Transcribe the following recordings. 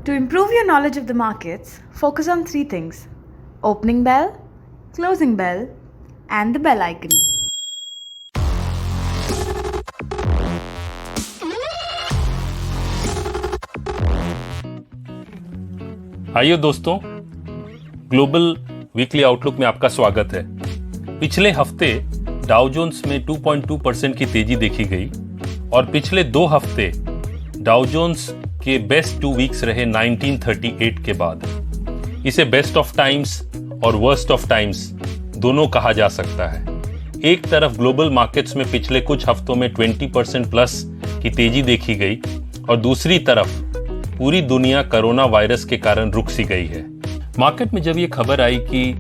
To improve your knowledge of the markets, focus on three things: opening bell, closing bell, and the bell icon. आइए दोस्तों, global weekly outlook में आपका स्वागत है। पिछले हफ्ते डाउ जोन्स में 2.2% की तेजी देखी गई और पिछले 2 हफ्ते डाउ जोन्स के बेस्ट 2 वीक्स रहे 1938 के बाद। इसे बेस्ट ऑफ टाइम्स और वर्स्ट ऑफ टाइम्स दोनों कहा जा सकता है। एक तरफ ग्लोबल मार्केट्स में पिछले कुछ हफ्तों में 20% प्लस की तेजी देखी गई और दूसरी तरफ पूरी दुनिया कोरोना वायरस के कारण रुक सी गई है। मार्केट में जब ये खबर आई कि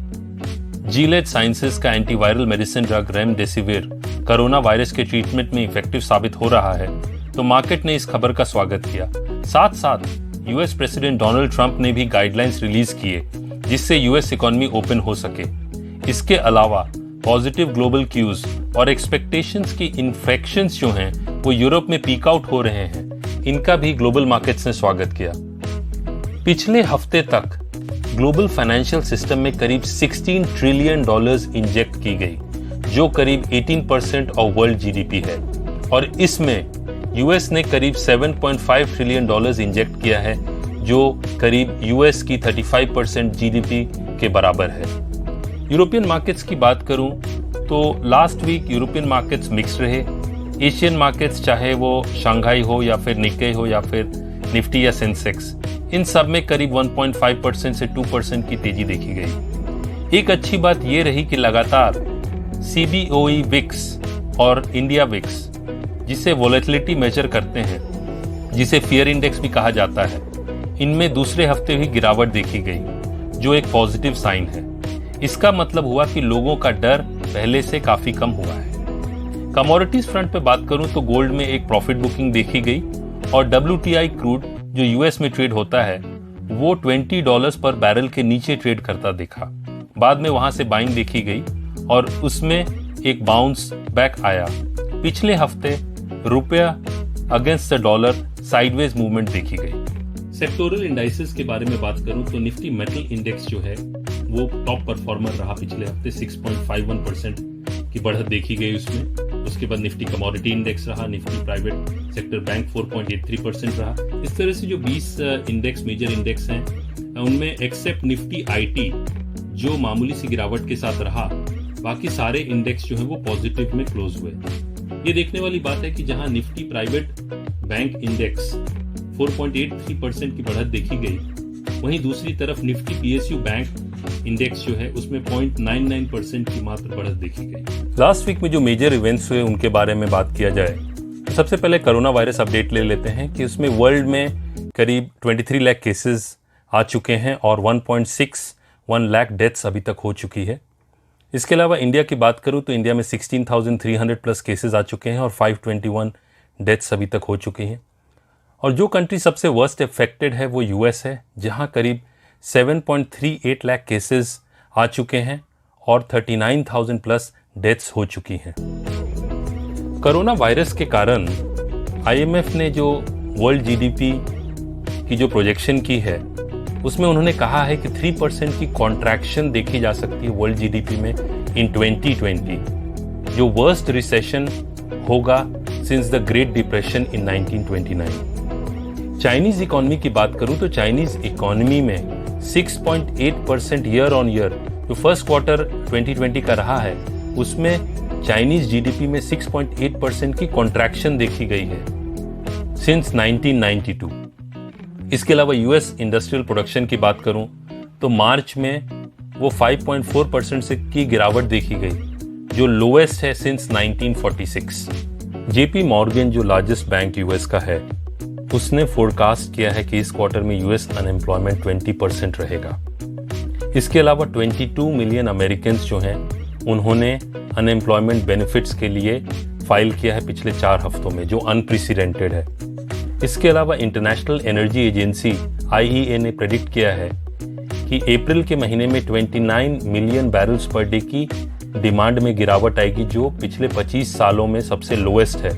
जीलेड साइंसेस का antiviral medicine drug remdesivir corona virus के ट्रीटमेंट में इफेक्टिव साबित हो रहा है, तो मार्केट ने इस खबर का स्वागत किया। साथ साथ यूएस प्रेसिडेंट डोनाल्ड ट्रंप ने भी गाइडलाइंस रिलीज किए जिससे यूएस इकोनॉमी ओपन हो सके। इसके अलावा पॉजिटिव ग्लोबल क्यूज और एक्सपेक्टेशंस की इन्फेक्शंस जो हैं वो यूरोप में पीक आउट हो रहे हैं, इनका भी ग्लोबल मार्केट्स ने स्वागत किया। पिछले हफ्ते तक ग्लोबल फाइनेंशियल सिस्टम में करीब $16 ट्रिलियन इंजेक्ट की गई, जो करीब 18% ऑफ वर्ल्ड जीडीपी है, और इसमें यूएस ने करीब $7.5 ट्रिलियन इंजेक्ट किया है, जो करीब यूएस की 35% जीडीपी के बराबर है। यूरोपियन मार्केट्स की बात करूं तो last week European markets mix रहे। एशियन मार्केट्स, चाहे वो शंघाई हो या फिर निक्केई हो या फिर निफ्टी या सेंसेक्स, इन सब में करीब 1.5% से 2% की तेजी देखी गई। एक अच्छी बात यह रही कि लगातार सीबीओई विक्स और इंडिया विक्स, जिसे वोलेटिलिटी मेजर करते हैं, जिसे फियर इंडेक्स भी कहा जाता है, इनमें दूसरे हफ्ते भी गिरावट देखी गई, जो एक पॉजिटिव साइन है। इसका मतलब हुआ कि लोगों का डर पहले से काफी कम हुआ है। कमोडिटीज फ्रंट पे बात करूं तो गोल्ड में एक प्रॉफिट बुकिंग देखी गई और WTI क्रूड जो यूएस में ट्रेड होता है वो $20 पर बैरल के नीचे ट्रेड करता दिखा। बाद में वहां से बाइंग देखी गई और उसमें एक बाउंस बैक आया। पिछले हफ्ते रुपया against the dollar sideways movement देखी गई। सेक्टोरल इंडाइसेस के बारे में बात करूं तो निफ्टी मेटल इंडेक्स जो है वो टॉप परफॉर्मर रहा। पिछले हफ्ते 6.51% की बढ़त देखी गई उसमें। उसके बाद निफ्टी कमोडिटी इंडेक्स रहा, निफ्टी प्राइवेट सेक्टर बैंक 4.83% रहा। इस तरह से जो 20 इंडेक्स मेजर इंडेक्स हैं उनमें एक्सेप्ट निफ्टी आईटी जो मामूली सी गिरावट के साथ रहा, बाकी सारे इंडेक्स जो है वो पॉजिटिव में क्लोज हुए। ये देखने वाली बात है कि जहां निफ्टी प्राइवेट बैंक इंडेक्स 4.83% की बढ़त देखी गई, वहीं दूसरी तरफ निफ्टी पीएसयू बैंक इंडेक्स जो है उसमें 0.99% की मात्र बढ़त देखी गई। लास्ट वीक में जो मेजर इवेंट्स हुए उनके बारे में बात किया जाए तो सबसे पहले कोरोना वायरस अपडेट ले लेते हैं कि उसमें वर्ल्ड में करीब 23 लाख केसेस आ चुके हैं और 1.61 लाख डेथ्स अभी तक हो चुकी है। इसके अलावा इंडिया की बात करूं तो इंडिया में 16,300 प्लस केसेस आ चुके हैं और 521 डेथ्स अभी तक हो चुकी हैं। और जो कंट्री सबसे वर्स्ट अफेक्टेड है वो यूएस है, जहां करीब 7.38 लाख केसेस आ चुके हैं और 39,000 प्लस डेथ्स हो चुकी हैं। कोरोना वायरस के कारण आईएमएफ ने जो वर्ल्ड जीडीपी की जो प्रोजेक्शन की है उसमें उन्होंने कहा है कि 3% की कॉन्ट्रैक्शन देखी जा सकती है वर्ल्ड जीडीपी में इन 2020, जो वर्स्ट रिसेशन होगा since the great depression in 1929। Chinese economy की बात करूं तो चाइनीज इकोनॉमी में 6.8% ईयर ऑन ईयर जो फर्स्ट क्वार्टर 2020 का रहा है उसमें चाइनीज जीडीपी में 6.8% की कॉन्ट्रैक्शन देखी गई है सिंस 1992। इसके अलावा यूएस इंडस्ट्रियल प्रोडक्शन की बात करूं तो मार्च में वो 5.4% से की गिरावट देखी गई, जो लोएस्ट है सिंस 1946। जेपी मॉर्गन जो लार्जेस्ट बैंक यूएस का है उसने फोरकास्ट किया है कि इस क्वार्टर में यूएस अनएम्प्लॉयमेंट 20% रहेगा। इसके अलावा 22 मिलियन अमेरिकन जो हैं उन्होंने अनएम्प्लॉयमेंट बेनिफिट्स के लिए फाइल किया है पिछले 4 हफ्तों में, जो अनप्रेसिडेंटेड है। इसके अलावा इंटरनेशनल एनर्जी एजेंसी IEA ने प्रेडिक्ट किया है कि अप्रैल के महीने में 29 मिलियन बैरल्स पर डे की डिमांड में गिरावट आएगी, जो पिछले 25 सालों में सबसे लोएस्ट है।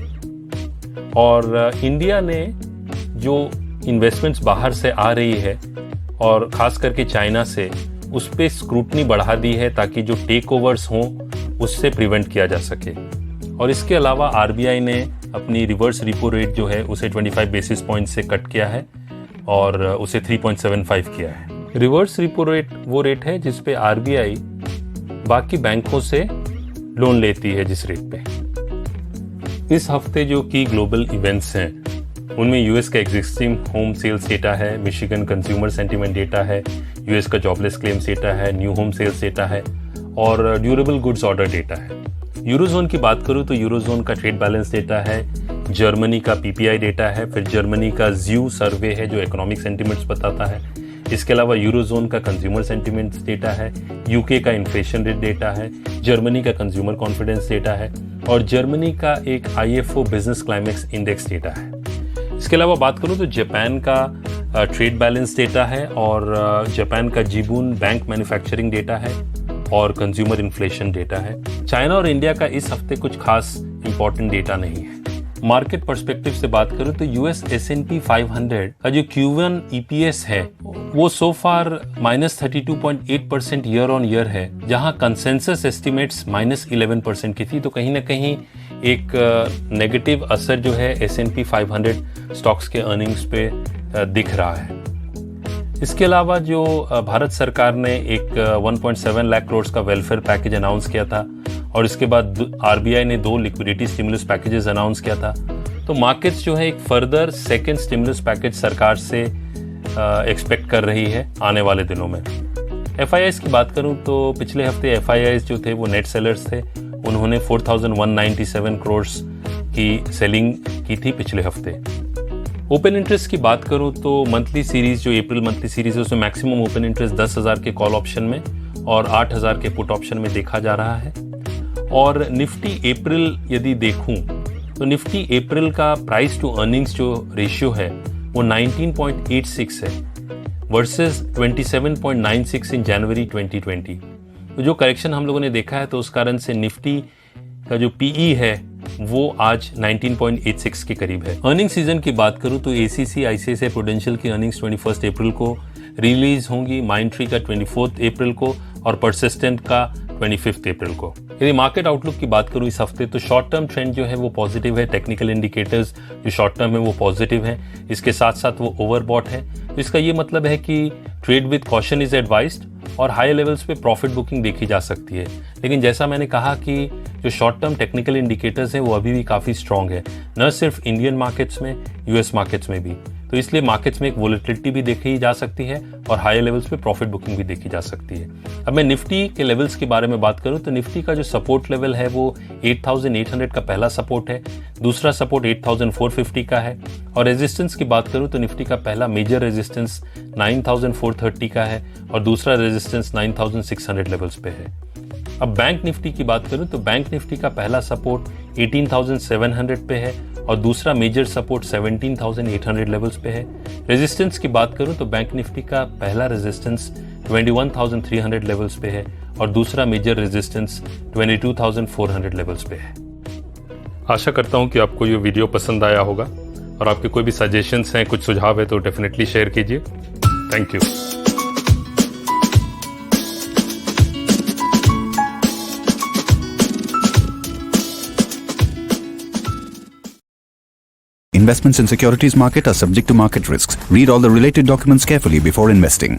और इंडिया ने जो इन्वेस्टमेंट्स बाहर से आ रही है और ख़ास करके चाइना से, उस पर स्क्रूटनी बढ़ा दी है ताकि जो टेक ओवर्स हों उससे प्रिवेंट किया जा सके। और इसके अलावा आरबीआई ने अपनी रिवर्स रिपो रेट जो है उसे 25 बेसिस पॉइंट से कट किया है और उसे 3.75 किया है। रिवर्स रिपो रेट वो रेट है जिस पे आरबीआई बाकी बैंकों से लोन लेती है जिस रेट पे। इस हफ्ते जो की ग्लोबल इवेंट्स हैं उनमें यूएस का एग्जिस्टिंग होम सेल्स डेटा है, मिशिगन कंज्यूमर सेंटीमेंट डेटा है, यूएस का जॉबलेस क्लेम्स डेटा है, न्यू होम सेल्स डेटा है और ड्यूरेबल गुड्स ऑर्डर डेटा है। यूरोजोन की बात करूं तो यूरोजोन का ट्रेड बैलेंस डेटा है, जर्मनी का पीपीआई डेटा है, फिर जर्मनी का ज्यू सर्वे है जो इकोनॉमिक सेंटीमेंट्स बताता है। इसके अलावा यूरोजोन का कंज्यूमर सेंटीमेंट्स डेटा है, यूके का इन्फ्लेशन रेट डेटा है, जर्मनी का कंज्यूमर कॉन्फिडेंस डेटा है और जर्मनी का एक IFO business climax index data है। इसके अलावा बात करूं तो जापान का ट्रेड बैलेंस डेटा है और जापान का जीबून बैंक मैन्युफैक्चरिंग डेटा है और कंज्यूमर इन्फ्लेशन डेटा है। चाइना और इंडिया का इस हफ्ते कुछ खास इंपॉर्टेंट डेटा नहीं है। मार्केट पर्सपेक्टिव से बात करूं तो यूएस S&P 500 का जो Q1 EPS है वो सो फार -32.8% ईयर ऑन ईयर है, जहां कंसेंसस एस्टिमेट्स -11% की थी। तो कहीं ना कहीं एक नेगेटिव असर जो है S&P 500 स्टॉक्स के अर्निंग्स पे दिख रहा है। इसके अलावा जो भारत सरकार ने एक 1.7 लाख करोड़ का वेलफेयर पैकेज अनाउंस किया था और इसके बाद आरबीआई ने 2 लिक्विडिटी स्टिमुलस पैकेजेस अनाउंस किया था। तो मार्केट्स जो है एक फर्दर सेकेंड स्टिमुलस पैकेज सरकार से एक्सपेक्ट कर रही है आने वाले दिनों में। FIIs की बात करूं तो पिछले हफ्ते FIIs जो थे वो नेट सेलर्स थे, उन्होंने 4,197 करोड़ की सेलिंग की थी पिछले हफ्ते। ओपन इंटरेस्ट की बात करूं तो मंथली सीरीज जो अप्रैल मंथली सीरीज है उसमें मैक्सिमम ओपन इंटरेस्ट 10,000 के कॉल ऑप्शन में और 8,000 के पुट ऑप्शन में देखा जा रहा है। और निफ्टी अप्रैल यदि देखूं तो निफ्टी अप्रैल का प्राइस टू अर्निंग्स जो रेशियो है वो 19.86 है वर्सेस 27.96 इन जनवरी 2020। तो जो करेक्शन हम लोगों ने देखा है तो उस कारण से निफ्टी का जो पीई है वो आज 19.86 के करीब है। अर्निंग सीजन की बात करूं तो एसीसी आईसीआईसीआई प्रूडेंशियल की अर्निंग्स 21 अप्रैल को रिलीज होंगी, माइंडट्री का 24 अप्रैल को और परसिस्टेंट का 25 अप्रैल को। यदि मार्केट आउटलुक की बात करूं इस हफ्ते तो शॉर्ट टर्म ट्रेंड जो है वो पॉजिटिव है, टेक्निकल इंडिकेटर्स जो शॉर्ट टर्म है वो पॉजिटिव है, इसके साथ साथ वो ओवरबॉट है। तो इसका ये मतलब है कि trade with caution is advised और हाई लेवल्स पे प्रॉफिट बुकिंग देखी जा सकती है। लेकिन जैसा मैंने कहा कि जो शॉर्ट टर्म टेक्निकल इंडिकेटर्स हैं वो अभी भी काफ़ी स्ट्रांग है, न सिर्फ इंडियन मार्केट्स में, यूएस मार्केट्स में भी। तो इसलिए मार्केट्स में एक वोलेटिलिटी भी देखी जा सकती है और हाई लेवल्स पे प्रॉफिट बुकिंग भी देखी जा सकती है। अब मैं निफ्टी के लेवल्स के बारे में बात करूं तो निफ्टी का जो सपोर्ट लेवल है वो 8,800 का पहला सपोर्ट है, दूसरा सपोर्ट 8,450 का है और रेजिस्टेंस की बात करूं तो निफ्टी का पहला मेजर रेजिस्टेंस 9,430 का है और दूसरा रेजिस्टेंस 9,600 लेवल्स पे है। अब बैंक निफ्टी की बात करूं तो बैंक निफ्टी का पहला सपोर्ट 18,700 पे है और दूसरा मेजर सपोर्ट 17,800 लेवल्स पे है। रेजिस्टेंस की बात करूं तो बैंक निफ्टी का पहला रेजिस्टेंस 21,300 लेवल्स पे है और दूसरा मेजर रेजिस्टेंस 22,400 लेवल्स पे है। आशा करता हूं कि आपको ये वीडियो पसंद आया होगा और आपके कोई भी सजेशंस हैं, कुछ सुझाव है तो डेफिनेटली शेयर कीजिए। Thank you. Investments in securities market are subject to market risks. Read all the related documents carefully before investing.